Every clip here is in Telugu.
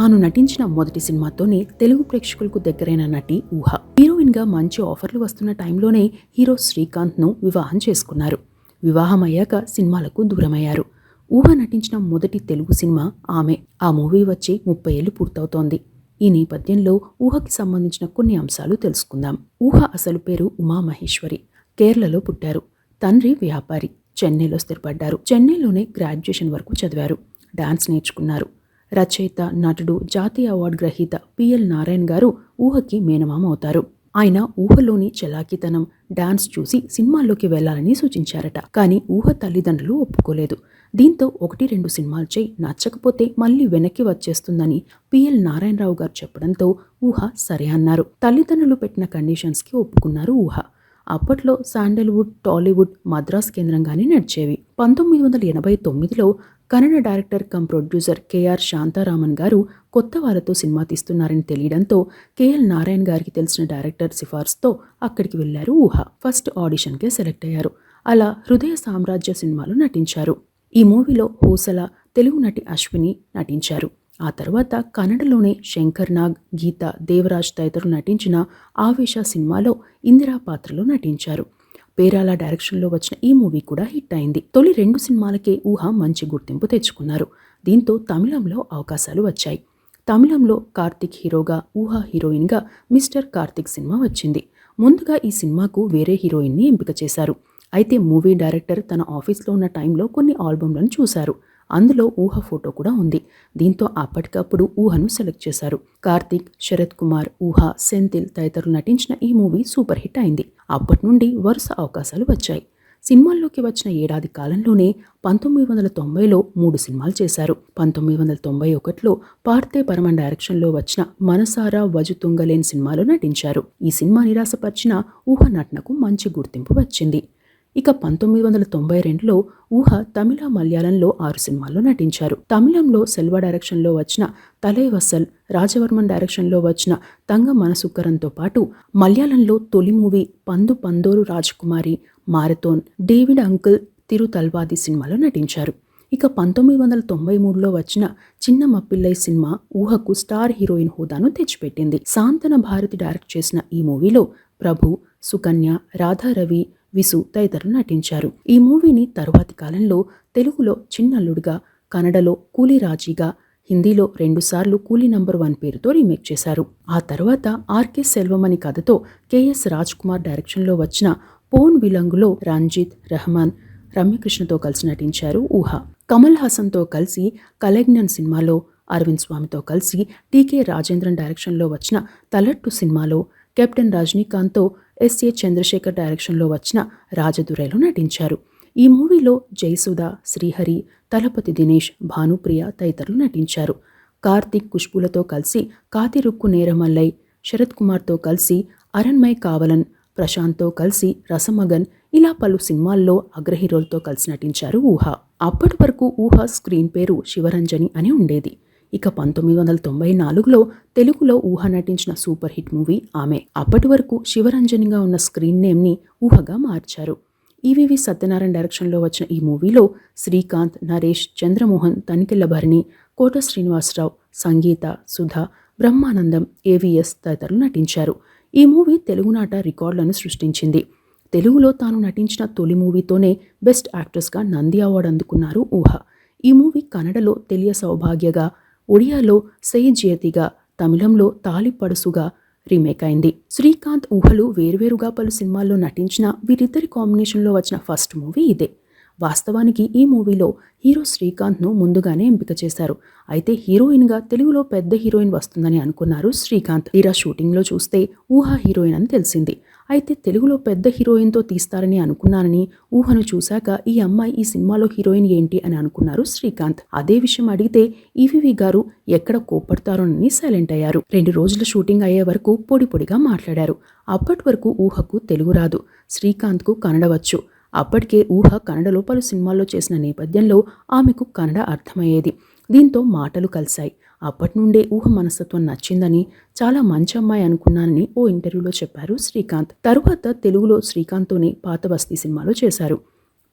తాను నటించిన మొదటి సినిమాతోనే తెలుగు ప్రేక్షకులకు దగ్గరైన నటి ఊహ. హీరోయిన్ గా మంచి ఆఫర్లు వస్తున్న టైంలోనే హీరో శ్రీకాంత్ ను వివాహం చేసుకున్నారు. వివాహం అయ్యాక సినిమాలకు దూరమయ్యారు. ఊహ నటించిన మొదటి తెలుగు సినిమా ఆమె. ఆ మూవీ వచ్చి 30 ఏళ్లు పూర్తవుతోంది. ఈ నేపథ్యంలో ఊహకి సంబంధించిన కొన్ని అంశాలు తెలుసుకుందాం. ఊహ అసలు పేరు ఉమామహేశ్వరి. కేరళలో పుట్టారు. తండ్రి వ్యాపారి. చెన్నైలో స్థిరపడ్డారు. చెన్నైలోనే గ్రాడ్యుయేషన్ వరకు చదివారు. డాన్స్ నేర్చుకున్నారు. రచయిత, నటుడు, జాతీయ అవార్డు గ్రహీత పిఎల్ నారాయణ్ గారు ఊహకి మేనమామ అవుతారు. ఆయన ఊహలోని చలాకీతనం, డాన్స్ చూసి సినిమాల్లోకి వెళ్లాలని సూచించారట. కానీ ఊహ తల్లిదండ్రులు ఒప్పుకోలేదు. దీంతో 1-2 సినిమాలు చేయి, నచ్చకపోతే మళ్లీ వెనక్కి వచ్చేస్తుందని పిఎల్ నారాయణరావు గారు చెప్పడంతో ఊహ సరే అన్నారు. తల్లిదండ్రులు పెట్టిన కండిషన్స్కి ఒప్పుకున్నారు ఊహ. అప్పట్లో శాండల్వుడ్, టాలీవుడ్ మద్రాస్ కేంద్రంగానే నడిచేవి. 1989లో Kannada director cum producer K R Shantaraman garu కొత్త వారితో సినిమా తీస్తున్నారని తెలియడంతో కేఎల్ నారాయణ్ గారికి తెలిసిన డైరెక్టర్ సిఫార్సుతో అక్కడికి వెళ్లారు ఊహ. ఫస్ట్ ఆడిషన్కే సెలెక్ట్ అయ్యారు. అలా హృదయ సామ్రాజ్య సినిమాలో నటించారు. ఈ మూవీలో హోసల, తెలుగు నటి అశ్విని నటించారు. ఆ తర్వాత కన్నడలోనే శంకర్ నాగ్, గీత, దేవరాజ్ తదితరులు నటించిన ఆవేశ సినిమాలో ఇందిరా పాత్రలో నటించారు. పేరాల డైరెక్షన్లో వచ్చిన ఈ మూవీ కూడా హిట్ అయింది. తొలి 2 సినిమాలకే ఊహ మంచి గుర్తింపు తెచ్చుకున్నారు. దీంతో తమిళంలో అవకాశాలు వచ్చాయి. తమిళంలో కార్తిక్ హీరోగా, ఊహ హీరోయిన్గా మిస్టర్ కార్తిక్ సినిమా వచ్చింది. ముందుగా ఈ సినిమాకు వేరే హీరోయిన్ని ఎంపిక చేశారు. అయితే మూవీ డైరెక్టర్ తన ఆఫీస్లో ఉన్న టైంలో కొన్ని ఆల్బమ్లను చూశారు. అందులో ఊహ ఫోటో కూడా ఉంది. దీంతో అప్పటికప్పుడు ఊహను సెలెక్ట్ చేశారు. కార్తిక్, శరత్ కుమార్, ఊహ, సెంథిల్ తదితరులు నటించిన ఈ మూవీ సూపర్ హిట్ అయింది. అప్పటి నుండి వరుస అవకాశాలు వచ్చాయి. సినిమాల్లోకి వచ్చిన ఏడాది కాలంలోనే 1990లో 3 సినిమాలు చేశారు. 1991లో పార్థే బర్మన్ డైరెక్షన్లో వచ్చిన మనసారా వజుతుంగలేన్ సినిమాలో నటించారు. ఈ సినిమా నిరాశపరిచిన ఊహ నటనకు మంచి గుర్తింపు వచ్చింది. ఇక 1992లో ఊహ తమిళ, మలయాళంలో 6 సినిమాల్లో నటించారు. తమిళంలో సెల్వ డైరెక్షన్లో వచ్చిన తలైవసల్, రాజవర్మన్ డైరెక్షన్లో వచ్చిన తంగ మనసుక్కరంతో పాటు మలయాళంలో తొలి మూవీ పందు పందోరు రాజకుమారి, మారథోన్, డేవిడ్ అంకుల్ తిరు తల్వాది సినిమాలో నటించారు. ఇక 1993లో వచ్చిన చిన్న మప్పిల్లై సినిమా ఊహకు స్టార్ హీరోయిన్ హోదాను తెచ్చిపెట్టింది. సాంతన భారతి డైరెక్ట్ చేసిన ఈ మూవీలో ప్రభు, సుకన్య, రాధారవి, విసు తదితరులు నటించారు. ఈ మూవీని తరువాతి కాలంలో తెలుగులో చిన్నల్లుడుగా, కన్నడలో కూలీ రాజీగా, హిందీలో 2 సార్లు కూలీ నంబర్ 1 పేరుతో రీమేక్ చేశారు. ఆ తర్వాత ఆర్కే సెల్వం అని కథతో కెఎస్ రాజ్ కుమార్ డైరెక్షన్లో వచ్చిన పోన్ విలంగులో రంజిత్, రెహమాన్, రమ్యకృష్ణతో కలిసి నటించారు ఊహ. కమల్ హాసన్తో కలిసి కలెగ్నన్ సినిమాలో, అరవింద్ స్వామితో కలిసి టీకే రాజేంద్రన్ డైరెక్షన్లో వచ్చిన తలట్టు సినిమాలో, కెప్టెన్ రజనీకాంత్తో ఎస్ఏ చంద్రశేఖర్ డైరెక్షన్లో వచ్చిన రాజదురైలో నటించారు. ఈ మూవీలో జయసుధ, శ్రీహరి, తలపతి దినేష్, భానుప్రియ తదితరులు నటించారు. కార్తిక్, ఖుష్బులతో కలిసి కాతిరుక్కు నేరమల్లై, శరత్ కుమార్తో కలిసి అరణ్మయ్ కావలన్, ప్రశాంత్తో కలిసి రసమగన్ ఇలా పలు సినిమాల్లో అగ్రహీరోలతో కలిసి నటించారు ఊహ. అప్పటి వరకు ఊహ స్క్రీన్ పేరు శివరంజని అని ఉండేది. ఇక 1994లో తెలుగులో ఊహ నటించిన సూపర్ హిట్ మూవీ ఆమె. అప్పటి వరకు శివరంజనిగా ఉన్న స్క్రీన్ నేమ్ని ఊహగా మార్చారు. ఈవీవి సత్యనారాయణ డైరెక్షన్లో వచ్చిన ఈ మూవీలో శ్రీకాంత్, నరేష్, చంద్రమోహన్, తనికెళ్ల భరణి, కోట శ్రీనివాసరావు, సంగీత, సుధ, బ్రహ్మానందం, ఏవిఎస్ తదితరులు నటించారు. ఈ మూవీ తెలుగునాట రికార్డులను సృష్టించింది. తెలుగులో తాను నటించిన తొలి మూవీతోనే బెస్ట్ యాక్ట్రెస్గా నంది అవార్డు అందుకున్నారు ఊహ. ఈ మూవీ కన్నడలో తెలియ సౌభాగ్యగా, ఒడియాలో సెయి జియతిగా, తమిళంలో తాలి పడుసుగా రీమేక్ అయింది. శ్రీకాంత్, ఊహలు వేర్వేరుగా పలు సినిమాల్లో నటించిన వీరిద్దరి కాంబినేషన్లో వచ్చిన ఫస్ట్ మూవీ ఇదే. వాస్తవానికి ఈ మూవీలో హీరో శ్రీకాంత్ను ముందుగానే ఎంపిక చేశారు. అయితే హీరోయిన్గా తెలుగులో పెద్ద హీరోయిన్ వస్తుందని అనుకున్నారు శ్రీకాంత్. తీరా షూటింగ్లో చూస్తే ఊహ హీరోయిన్ అని తెలిసింది. అయితే తెలుగులో పెద్ద హీరోయిన్తో తీస్తారని అనుకున్నానని, ఊహను చూశాక ఈ అమ్మాయి ఈ సినిమాలో హీరోయిన్ ఏంటి అని అనుకున్నారు శ్రీకాంత్. అదే విషయం అడిగితే ఈవీవి గారు ఎక్కడ కోప్పడతారోనని సైలెంట్ అయ్యారు. 2 రోజుల షూటింగ్ అయ్యే వరకు పొడి పొడిగా మాట్లాడారు. అప్పటి వరకు ఊహకు తెలుగు రాదు, శ్రీకాంత్కు కన్నడ వచ్చు. అప్పటికే ఊహ కన్నడలో పలు సినిమాల్లో చేసిన నేపథ్యంలో ఆమెకు కన్నడ అర్థమయ్యేది. దీంతో మాటలు కలిశాయి. అప్పటి నుండే ఊహ మనస్తత్వం నచ్చిందని, చాలా మంచి అమ్మాయి అనుకున్నానని ఓ ఇంటర్వ్యూలో చెప్పారు శ్రీకాంత్. తరువాత తెలుగులో శ్రీకాంత్తోనే పాత బస్తీ సినిమాలో చేశారు.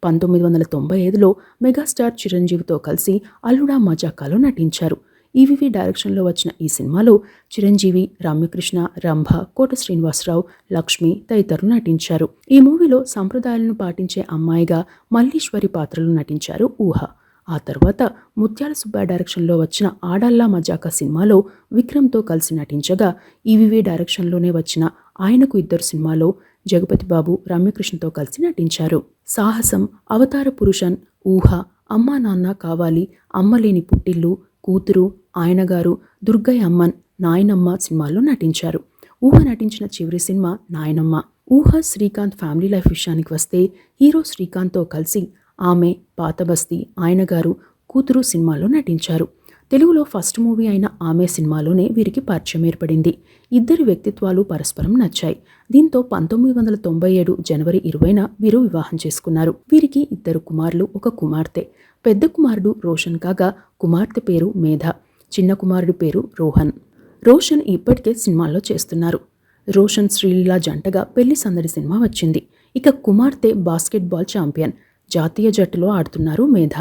1995లో మెగాస్టార్ చిరంజీవితో కలిసి అల్లుడా మజాకాలో నటించారు. ఈవీవి డైరెక్షన్లో వచ్చిన ఈ సినిమాలో చిరంజీవి, రమ్యకృష్ణ, రంభ, కోట శ్రీనివాసరావు, లక్ష్మి తదితరులు నటించారు. ఈ మూవీలో సంప్రదాయాలను పాటించే అమ్మాయిగా మల్లీశ్వరి పాత్రలో నటించారు ఊహ. ఆ తర్వాత ముత్యాల సుబ్బయ్య డైరెక్షన్లో వచ్చిన ఆడాల్లా మజాకా సినిమాలో విక్రమ్తో కలిసి నటించగా, ఈవీవి డైరెక్షన్లోనే వచ్చిన ఆయనకు ఇద్దరు సినిమాలో జగపతి బాబు, రమ్యకృష్ణతో కలిసి నటించారు. సాహసం, అవతార పురుషన్, ఊహ, అమ్మా నాన్న కావాలి, అమ్మలేని పుట్టిల్లు, కూతురు, ఆయనగారు, దుర్గయ్య అమ్మన్, నాయనమ్మ సినిమాల్లో నటించారు. ఊహ నటించిన చివరి సినిమా నాయనమ్మ. ఊహ శ్రీకాంత్ ఫ్యామిలీ లైఫ్ విషయానికి వస్తే హీరో శ్రీకాంత్తో కలిసి ఆమె, పాతబస్తీ, ఆయనగారు, కూతురు సినిమాలో నటించారు. తెలుగులో ఫస్ట్ మూవీ అయిన ఆమె సినిమాలోనే వీరికి పరిచయం ఏర్పడింది. ఇద్దరి వ్యక్తిత్వాలు పరస్పరం నచ్చాయి. దీంతో 1997 జనవరి 20న వీరు వివాహం చేసుకున్నారు. వీరికి ఇద్దరు కుమారులు, ఒక కుమార్తె. పెద్ద కుమారుడు రోషన్ కాగా కుమార్తె పేరు మేధ, చిన్న కుమారుడు పేరు రోహన్. రోషన్ ఇప్పటికే సినిమాల్లో చేస్తున్నారు. రోషన్ శ్రీలీల జంటగా పెళ్లి సందడి సినిమా వచ్చింది. ఇక కుమార్తె బాస్కెట్బాల్ ఛాంపియన్, జాతీయ జట్టులో ఆడుతున్నారు మేధ.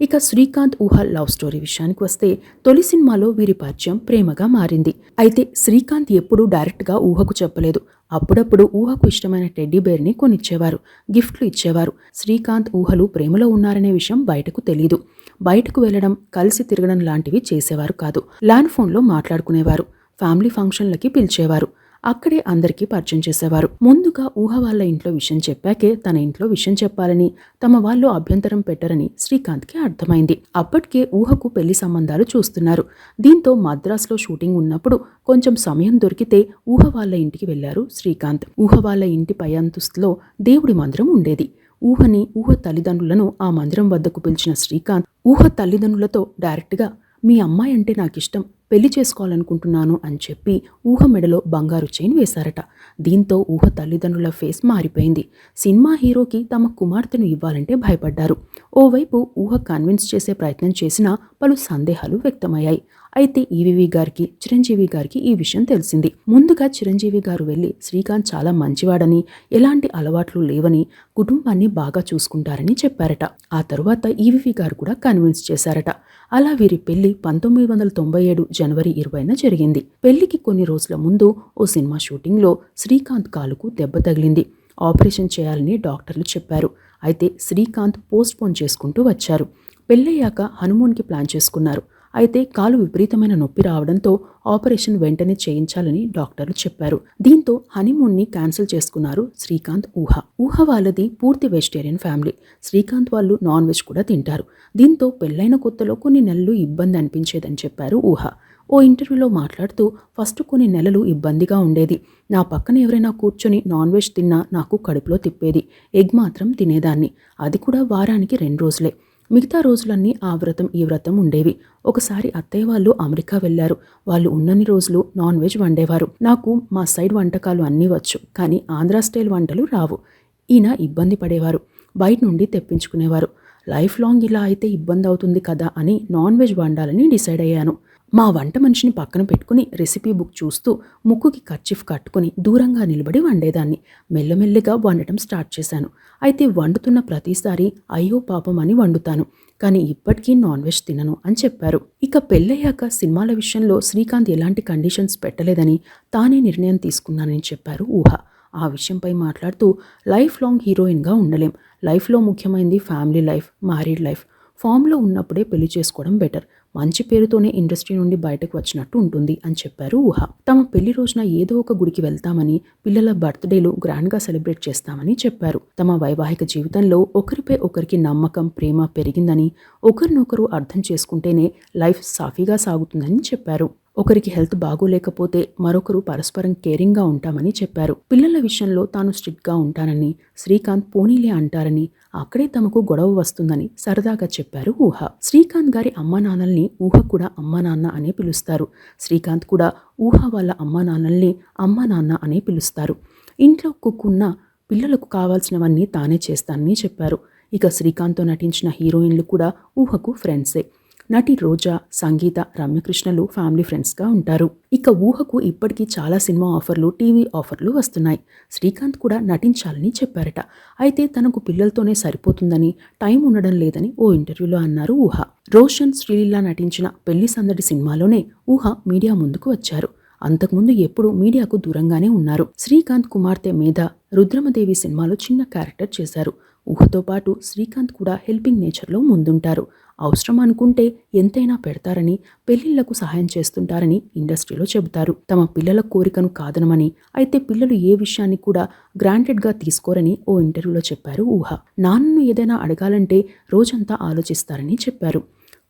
ఇక శ్రీకాంత్ ఊహ లవ్ స్టోరీ విషయానికి వస్తే తొలి సినిమాలో వీరి పరిచయం ప్రేమగా మారింది. అయితే శ్రీకాంత్ ఎప్పుడూ డైరెక్ట్గా ఊహకు చెప్పలేదు. అప్పుడప్పుడు ఊహకు ఇష్టమైన టెడ్డీ బేర్ని కొనిచ్చేవారు, గిఫ్ట్లు ఇచ్చేవారు. శ్రీకాంత్ ఊహలు ప్రేమలో ఉన్నారనే విషయం బయటకు తెలీదు. బయటకు వెళ్లడం, కలిసి తిరగడం లాంటివి చేసేవారు కాదు. ల్యాండ్ ఫోన్లో మాట్లాడుకునేవారు, ఫ్యామిలీ ఫంక్షన్లకి పిలిచేవారు, అక్కడే అందరికీ పరిచయం చేసేవారు. ముందుగా ఊహ వాళ్ళ ఇంట్లో విషయం చెప్పాకే తన ఇంట్లో విషయం చెప్పాలని, తమ వాళ్ళు అభ్యంతరం పెట్టరని శ్రీకాంత్కి అర్థమైంది. అప్పటికే ఊహకు పెళ్లి సంబంధాలు చూస్తున్నారు. దీంతో మద్రాసులో షూటింగ్ ఉన్నప్పుడు కొంచెం సమయం దొరికితే ఊహ వాళ్ళ ఇంటికి వెళ్లారు శ్రీకాంత్. ఊహ వాళ్ళ ఇంటి పై అంతస్తులో దేవుడి మందిరం ఉండేది. ఊహని, ఊహ తల్లిదండ్రులను ఆ మందిరం వద్దకు పిలిచిన శ్రీకాంత్ ఊహ తల్లిదండ్రులతో డైరెక్ట్గా మీ అమ్మాయి అంటే నాకిష్టం, పెళ్లి చేసుకోవాలనుకుంటున్నాను అని చెప్పి ఊహ మెడలో బంగారు చైన్ వేశారట. దీంతో ఊహ తల్లిదండ్రుల ఫేస్ మారిపోయింది. సినిమా హీరోకి తమ కుమార్తెను ఇవ్వాలంటే భయపడ్డారు. ఓవైపు ఊహ కన్విన్స్ చేసే ప్రయత్నం చేసినా పలు సందేహాలు వ్యక్తమయ్యాయి. అయితే ఈవీవి గారికి, చిరంజీవి గారికి ఈ విషయం తెలిసింది. ముందుగా చిరంజీవి గారు వెళ్లి శ్రీకాంత్ చాలా మంచివాడని, ఎలాంటి అలవాట్లు లేవని, కుటుంబాన్ని బాగా చూసుకుంటారని చెప్పారట. ఆ తరువాత ఈవీవి గారు కూడా కన్విన్స్ చేశారట. అలా వీరి పెళ్లి 1997 జనవరి 20న జరిగింది. పెళ్లికి కొన్ని రోజుల ముందు ఓ సినిమా షూటింగ్లో శ్రీకాంత్ కాలుకు దెబ్బ తగిలింది. ఆపరేషన్ చేయాలని డాక్టర్లు చెప్పారు. అయితే శ్రీకాంత్ పోస్ట్పోన్ చేసుకుంటూ వచ్చారు. పెళ్ళయ్యాక హనుమూన్కి ప్లాన్ చేసుకున్నారు. అయితే కాలు విపరీతమైన నొప్పి రావడంతో ఆపరేషన్ వెంటనే చేయించాలని డాక్టర్లు చెప్పారు. దీంతో హనీమూన్ని క్యాన్సిల్ చేసుకున్నారు శ్రీకాంత్, ఊహ. ఊహ వాళ్ళది పూర్తి వెజిటేరియన్ ఫ్యామిలీ. శ్రీకాంత్ వాళ్ళు నాన్ వెజ్ కూడా తింటారు. దీంతో పెళ్లైన కొత్తలో కొన్ని నెలలు ఇబ్బంది అనిపించేదని చెప్పారు ఊహ. ఓ ఇంటర్వ్యూలో మాట్లాడుతూ, ఫస్ట్ కొన్ని నెలలు ఇబ్బందిగా ఉండేది. నా పక్కన ఎవరైనా కూర్చొని నాన్ వెజ్ తిన్నా నాకు కడుపులో తిప్పేది. ఎగ్ మాత్రం తినేదాన్ని, అది కూడా వారానికి 2 రోజులే. మిగతా రోజులన్నీ ఆ వ్రతం ఈ వ్రతం ఉండేవి. ఒకసారి అత్తయ్య వాళ్ళు అమెరికా వెళ్లారు. వాళ్ళు ఉన్నన్ని రోజులు నాన్ వెజ్ వండేవారు. నాకు మా సైడ్ వంటకాలు అన్నీ వచ్చు, కానీ ఆంధ్రా స్టైల్ వంటలు రావు. ఈయన ఇబ్బంది పడేవారు, బయట నుండి తెప్పించుకునేవారు. లైఫ్ లాంగ్ ఇలా అయితే ఇబ్బంది అవుతుంది కదా అని నాన్ వెజ్ వండాలని డిసైడ్ అయ్యాను. మా వంట మనిషిని పక్కన పెట్టుకుని రెసిపీ బుక్ చూస్తూ ముక్కుకి కర్చీఫ్ కట్టుకుని దూరంగా నిలబడి వండేదాన్ని. మెల్లమెల్లిగా వండటం స్టార్ట్ చేశాను. అయితే వండుతున్న ప్రతిసారి అయ్యో పాపం అని వండుతాను, కానీ ఇప్పటికీ నాన్ వెజ్ తినను అని చెప్పారు. ఇక పెళ్ళయ్యాక సినిమాల విషయంలో శ్రీకాంత్ ఎలాంటి కండిషన్స్ పెట్టలేదని, తానే నిర్ణయం తీసుకున్నానని చెప్పారు ఊహ. ఆ విషయంపై మాట్లాడుతూ, లైఫ్ లాంగ్ హీరోయిన్గా ఉండలేం. లైఫ్లో ముఖ్యమైనది ఫ్యామిలీ లైఫ్, మ్యారీడ్ లైఫ్. ఫామ్లో ఉన్నప్పుడే పెళ్లి చేసుకోవడం బెటర్. మంచి పేరుతోనే ఇండస్ట్రీ నుండి బయటకు వచ్చినట్టు ఉంటుంది అని చెప్పారు ఊహ. తమ పెళ్లి రోజున ఏదో ఒక గుడికి వెళ్తామని, పిల్లల బర్త్డేలు గ్రాండ్గా సెలబ్రేట్ చేస్తామని చెప్పారు. తమ వైవాహిక జీవితంలో ఒకరిపై ఒకరికి నమ్మకం, ప్రేమ పెరిగిందని, ఒకరినొకరు అర్థం చేసుకుంటేనే లైఫ్ సాఫీగా సాగుతుందని చెప్పారు. ఒకరికి హెల్త్ బాగోలేకపోతే మరొకరు పరస్పరం కేరింగ్గా ఉంటామని చెప్పారు. పిల్లల విషయంలో తాను స్ట్రిక్ట్గా ఉంటానని, శ్రీకాంత్ పోనీలే అంటారని, అక్కడే తమకు గొడవ వస్తుందని సరదాగా చెప్పారు ఊహ. శ్రీకాంత్ గారి అమ్మా నాన్నల్ని ఊహ కూడా అమ్మా నాన్న అనే పిలుస్తారు. శ్రీకాంత్ కూడా ఊహ వాళ్ళ అమ్మా నాన్నల్ని అమ్మా నాన్న అనే పిలుస్తారు. ఇంట్లో కుక్కున్న పిల్లలకు కావాల్సినవన్నీ తానే చేస్తానని చెప్పారు. ఇక శ్రీకాంత్తో నటించిన హీరోయిన్లు కూడా ఊహకు ఫ్రెండ్సే. నటి రోజా, సంగీత, రమ్యకృష్ణలు ఫ్యామిలీ ఫ్రెండ్స్గా ఉంటారు. ఇక ఊహకు ఇప్పటికీ చాలా సినిమా ఆఫర్లు, టీవీ ఆఫర్లు వస్తున్నాయి. శ్రీకాంత్ కూడా నటించాలని చెప్పారట. అయితే తనకు పిల్లలతోనే సరిపోతుందని, టైం ఉండడం లేదని ఓ ఇంటర్వ్యూలో అన్నారు ఊహ. రోషన్, శ్రీలీల నటించిన పెళ్లి సందడి సినిమాలోనే ఊహ మీడియా ముందుకు వచ్చారు. అంతకుముందు ఎప్పుడూ మీడియాకు దూరంగానే ఉన్నారు. శ్రీకాంత్ కుమార్తె మేధ రుద్రమదేవి సినిమాలో చిన్న క్యారెక్టర్ చేశారు. ఊహతో పాటు శ్రీకాంత్ కూడా హెల్పింగ్ నేచర్లో ముందుంటారు. అవసరం అనుకుంటే ఎంతైనా పెడతారని, పెళ్లిళ్లకు సహాయం చేస్తుంటారని ఇండస్ట్రీలో చెబుతారు. తమ పిల్లల కోరికను కాదనమని, అయితే పిల్లలు ఏ విషయాన్ని కూడా గ్రాంటెడ్గా తీసుకోరని ఓ ఇంటర్వ్యూలో చెప్పారు ఊహ. నాన్నను ఏదైనా అడగాలంటే రోజంతా ఆలోచిస్తారని చెప్పారు.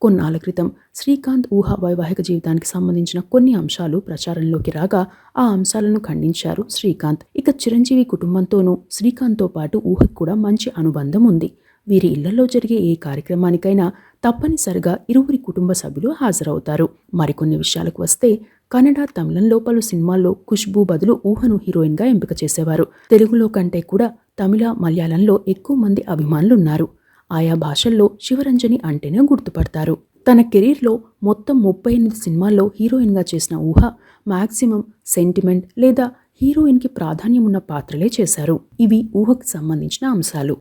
కొన్నాళ్ల క్రితం శ్రీకాంత్, ఊహ వైవాహిక జీవితానికి సంబంధించిన కొన్ని అంశాలు ప్రచారంలోకి రాగా ఆ అంశాలను ఖండించారు శ్రీకాంత్. ఇక చిరంజీవి కుటుంబంతోనూ శ్రీకాంత్తో పాటు ఊహకు కూడా మంచి అనుబంధం ఉంది. వీరి ఇళ్లలో జరిగే ఏ కార్యక్రమానికైనా తప్పనిసరిగా ఇరువురి కుటుంబ సభ్యులు హాజరవుతారు. మరికొన్ని విషయాలకు వస్తే, కన్నడ, తమిళంలో పలు సినిమాల్లో ఖుష్బూ బదులు ఊహను హీరోయిన్గా ఎంపిక చేసేవారు. తెలుగులో కంటే కూడా తమిళ, మలయాళంలో ఎక్కువ మంది అభిమానులున్నారు. ఆయా భాషల్లో శివరంజని అంటేనే గుర్తుపడతారు. తన కెరీర్లో మొత్తం 38 సినిమాల్లో హీరోయిన్గా చేసిన ఊహ మాక్సిమం సెంటిమెంట్ లేదా హీరోయిన్కి ప్రాధాన్యం ఉన్న పాత్రలే చేశారు. ఇవి ఊహకు సంబంధించిన అంశాలు.